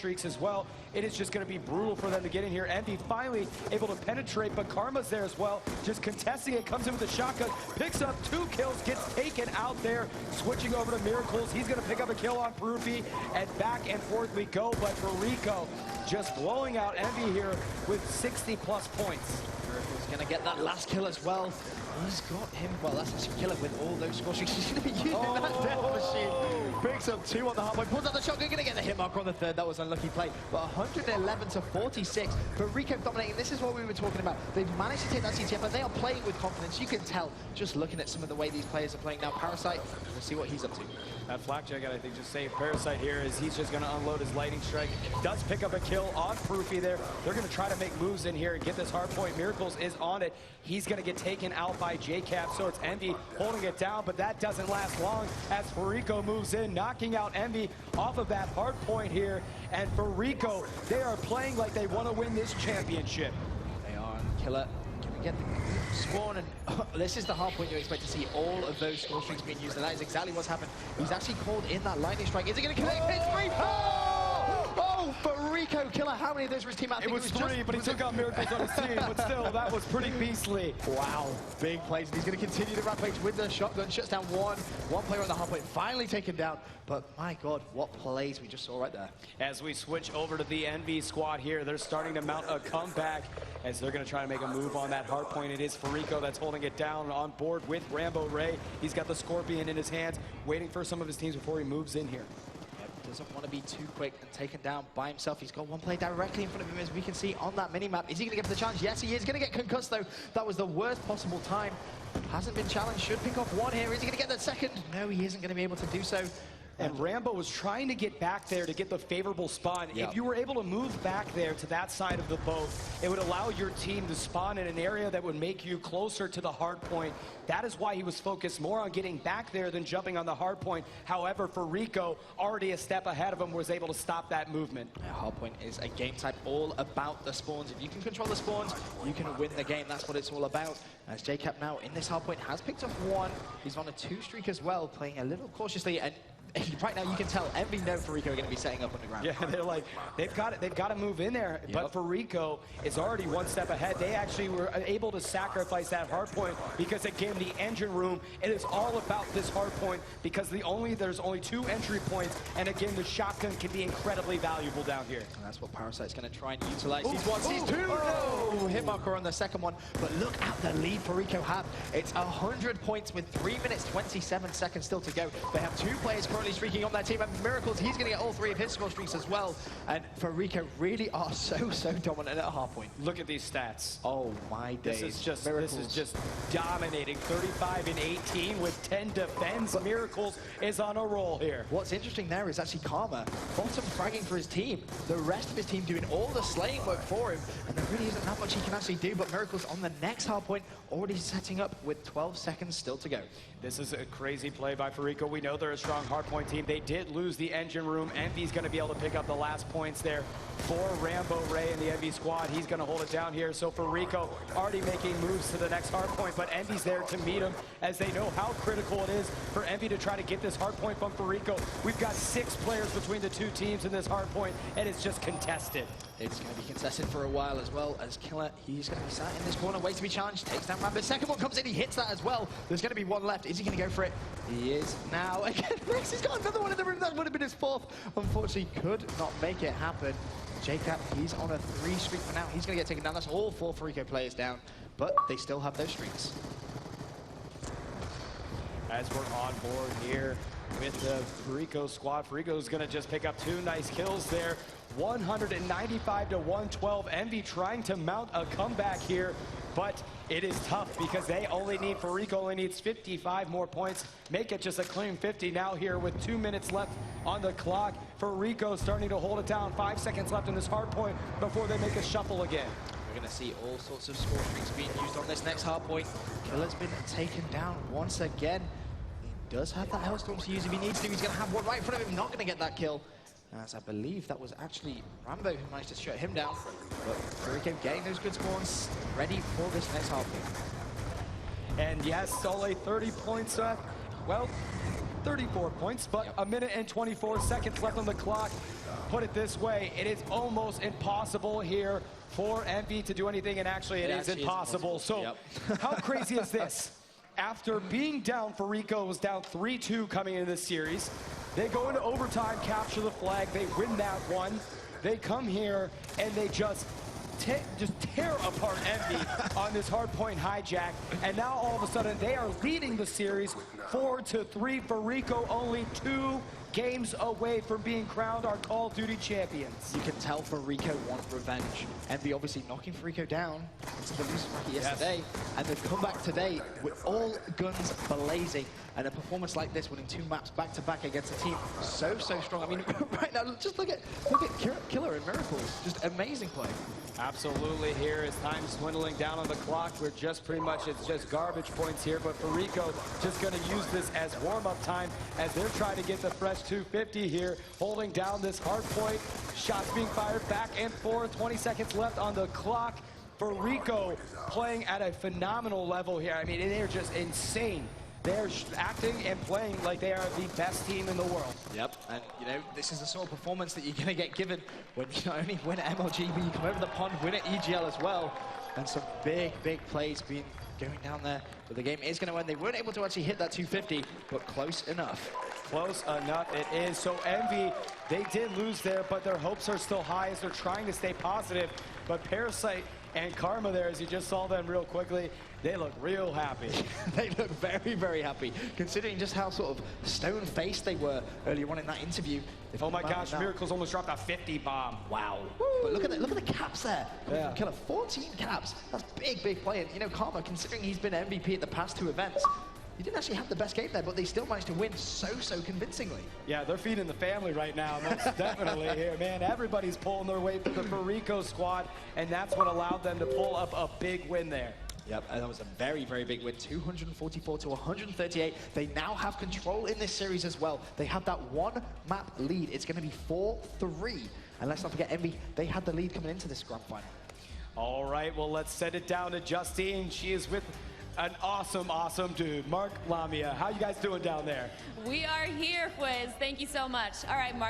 streaks as well. It is just going to be brutal for them to get in here. Envy finally able to penetrate, but Karma's there as well, just contesting it, comes in with a shotgun, picks up 2 kills, gets taken out there, switching over to Miracles. He's going to pick up a kill on Perufi, and back and forth we go, but for Rico, just blowing out Envy here with 60+ points. Miracle's going to get that last kill as well. He's got him, well, that's actually killer with all those score streaks. He's going to be using that death machine. Picks up 2 on the hard point, pulls out the shotgun, going to get the hit marker on the third. That was an unlucky play, but 111 to 46 for Rico dominating. This is what we were talking about. They've managed to take that CTF, and they are playing with confidence. You can tell just looking at some of the way these players are playing now. Parasite, we'll see what he's up to. That Flakjack, I think, just saved Parasite here as he's just going to unload his lightning strike. Does pick up a kill on Perufi there. They're going to try to make moves in here and get this hard point. Miracles is on it. He's going to get taken out by JCap, so it's Envy holding it down, but that doesn't last long as Rico moves in, knocking out Envy off of that hard point here. And for Rico, they are playing like they want to win this championship. They are on Killer. Can we get the spawn? And this is the hard point you expect to see all of those score streaks being used, and that is exactly what's happened. He's actually called in that lightning strike. Is he going to connect? It's 3. Oh, for Rico Killer, how many of those were his team? It was 3, but he took out Miracles on his team, but still, that was pretty beastly. Wow, big plays, and he's going to continue the rampage with the shotgun, shuts down one player on the hard point, finally taken down, but my God, what plays we just saw right there. As we switch over to the Envy squad here, they're starting to mount a comeback as they're going to try to make a move on that hard point. It is Rico that's holding it down on board with Rambo Ray. He's got the Scorpion in his hands, waiting for some of his teams before he moves in here. Doesn't want to be too quick and taken down by himself. He's got one play directly in front of him, as we can see on that mini-map. Is he going to get the challenge? Yes, he is going to get concussed, though. That was the worst possible time. Hasn't been challenged. Should pick off 1 here. Is he going to get that second? No, he isn't going to be able to do so. And Rambo was trying to get back there to get the favorable spawn. Yep. If you were able to move back there to that side of the boat, it would allow your team to spawn in an area that would make you closer to the hard point. That is why he was focused more on getting back there than jumping on the hard point. However, for Rico, already a step ahead of him, was able to stop that movement. Yeah, hard point is a game type all about the spawns. If you can control the spawns, you can win the game. That's what it's all about. As JCap now in this hard point has picked up 1. He's on a 2 streak as well, playing a little cautiously. And right now, you can tell Envy know for Rico are going to be setting up on the ground. Yeah, they're like, they've got to move in there. Yep. But for Rico, it's already 1 step ahead. They actually were able to sacrifice that hard point because it gave them the engine room. It is all about this hard point because there's only 2 entry points, and again, the shotgun can be incredibly valuable down here. And that's what Parasite's going to try and utilize. He's 1, he's 2. No! Hit marker on the second one, but look at the lead for Rico have. It's 100 points with 3 minutes 27 seconds still to go. They have 2 players currently streaking on that team, and Miracles, he's going to get all 3 of his score streaks as well. And for Rico, really are so dominant at a hard point. Look at these stats. Oh my days. This is just dominating. 35 and 18 with 10 defense. But Miracles is on a roll here. What's interesting there is actually Karma, bottom fragging for his team. The rest of his team doing all the slaying work for him, and there really isn't that much he can actually do. But Miracles on the next hard point, already setting up with 12 seconds still to go. This is a crazy play by Rico. We know they're a strong hardpoint team. They did lose the engine room. Envy's going to be able to pick up the last points there for Rambo Ray and the Envy squad. He's going to hold it down here. So for Rico, already making moves to the next hardpoint, but Envy's there to meet him as they know how critical it is for Envy to try to get this hardpoint from Rico. We've got 6 players between the 2 teams in this hardpoint, and it's just contested. It's going to be contested for a while as well as Killer. He's going to be sat in this corner, waiting to be challenged. Takes down Rambo. Second one comes in. He hits that as well. There's going to be 1 left. Is he going to go for it? He is now. Again, Rex, he's got another one in the room. That would have been his 4th. Unfortunately, could not make it happen. JCap, he's on a 3 streak for now. He's going to get taken down. That's all 4 Rico players down, but they still have those streaks. As we're on board here with the Rico squad, Rico's going to just pick up 2 nice kills there. 195 to 112. Envy trying to mount a comeback here, but it is tough because they only need, Rico only needs 55 more points. Make it just a clean 50 now here with 2 minutes left on the clock. Rico starting to hold it down. 5 seconds left in this hard point before they make a shuffle again. We're going to see all sorts of score streaks being used on this next hard point. Killer's been taken down once again. He does have that Hellstorm to use if he needs to. He's going to have one right in front of him. Not going to get that kill, as I believe that was actually Rambo who managed to shut him down. But Rico getting those good spawns, ready for this next hard point. And yes, only 30 points left. Well, 34 points, but a minute and 24 seconds left on the clock. put it this way, it is almost impossible here for Envy to do anything, and actually it is impossible. So how crazy is this? After being down, Farico was down 3-2 coming into this series. They go into overtime, capture the flag, they win that one. They come here and they just tear apart Envy on this hardpoint hijack, and now all of a sudden they are leading the series 4-3. Farico only 2 games away from being crowned our Call of Duty champions. You can tell Farico want revenge. Envy obviously knocking Farico down into the losing bracket yesterday, and they've come back today with all guns blazing. And a performance like this, winning 2 maps back-to-back against a team so strong. I mean, right now, just look at Killer and Miracles. Just amazing play. Absolutely. Here is time dwindling down on the clock. We're just pretty much, it's just garbage points here, but Farico just going to use this as warm-up time as they're trying to get the fresh 250 here, holding down this hard point. Shots being fired back and forth. 20 seconds left on the clock. Farico playing at a phenomenal level here. I mean, they're just insane. They're acting and playing like they are the best team in the world. Yep, and you know, this is the sort of performance that you're going to get given when you not only win at MLG, but you come over the pond, win at EGL as well. And some big plays going down there. But the game is going to end. They weren't able to actually hit that 250, but close enough. Close enough it is. So Envy, they did lose there, but their hopes are still high as they're trying to stay positive. But Parasite and Karma there, as you just saw them real quickly, they look real happy. They look very happy, considering just how sort of stone-faced they were earlier on in that interview. Oh my gosh, Miracles almost dropped a 50 bomb. Wow. Woo. But look at the caps there. Yeah. Killer, 14 caps. That's big play. And you know, Karma, considering he's been MVP at the past 2 events, he didn't actually have the best game there, but they still managed to win so convincingly. Yeah, they're feeding the family right now, most definitely here. Man, everybody's pulling their weight for the Farico squad, and that's what allowed them to pull up a big win there. Yep, and that was a very big win, 244 to 138. They now have control in this series as well. They have that 1 map lead. It's going to be 4-3. And let's not forget, Envy, they had the lead coming into this grand final. All right, well, let's send it down to Justine. She is with an awesome dude, Mark Lamia. How you guys doing down there? We are here, Fwiz. Thank you so much. All right, Mark.